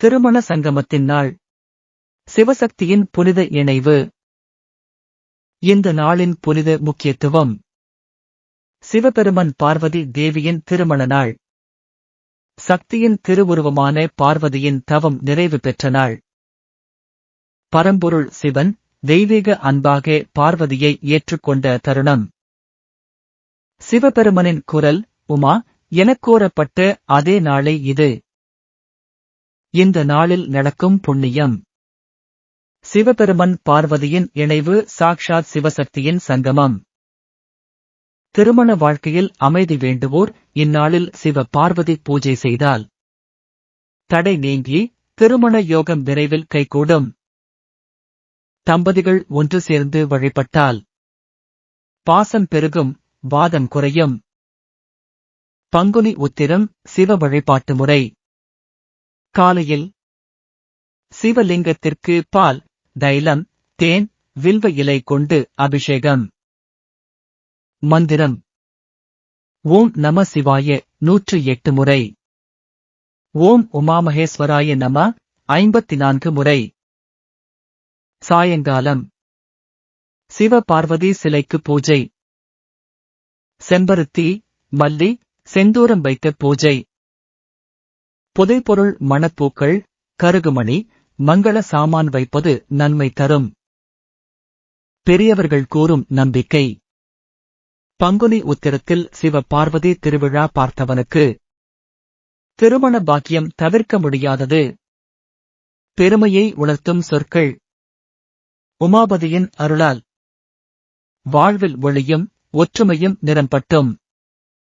திருமண சங்கமத்தின் நாள். சிவசக்தியின் புனித இணைவு. இந்த நாளின் புனித முக்கியத்துவம். சிவபெருமன் பார்வதி தேவியின் திருமண நாள். சக்தியின் திருவுருவமான பார்வதியின் தவம் நிறைவு பெற்ற நாள். பரம்பொருள் சிவன் தெய்வீக அன்பாக பார்வதியை ஏற்றுக்கொண்ட தருணம். சிவபெருமனின் குரல் உமா எனக் கூறப்பட்ட அதே நாளை இது. இந்த நாளில் நடக்கும் புண்ணியம். சிவபெருமன் பார்வதியின் இணைவு சாக்ஷாத் சிவசக்தியின் சங்கமம். திருமண வாழ்க்கையில் அமைதி வேண்டுவோர் இந்நாளில் சிவ பார்வதி பூஜை செய்தால் தடை நீங்கி திருமண யோகம் விரைவில் கைகூடும். தம்பதிகள் ஒன்று சேர்ந்து வழிபட்டால் பாசம் பெருகும், வாதம் குறையும். பங்குனி உத்திரம் சிவ வழிபாட்டு முறை. காலையில் சிவலிங்கத்திற்கு பால், தைலம், தேன், வில்வ இலை கொண்டு அபிஷேகம். மந்திரம் ஓம் நம சிவாய 108 முறை. ஓம் உமாமகேஸ்வராய நம 54 முறை. சாயங்காலம் சிவ பார்வதி சிலைக்கு பூஜை. செம்பருத்தி, மல்லி, செந்தூரம் வைத்த பூஜை. புதைபொருள் மணப்பூக்கள், கருகுமணி, மங்கள சாமான் வைப்பது நன்மை தரும். பெரியவர்கள் கூறும் நம்பிக்கை. பங்குனி உத்திரத்தில் சிவ பார்வதி திருவிழா பார்த்தவனுக்கு திருமண பாக்கியம் தவிர்க்க முடியாதது. பெருமையை உணர்த்தும் சொற்கள். உமாபதியின் அருளால் வாழ்வில் ஒளியும் ஒற்றுமையும் நிரம்பட்டும்.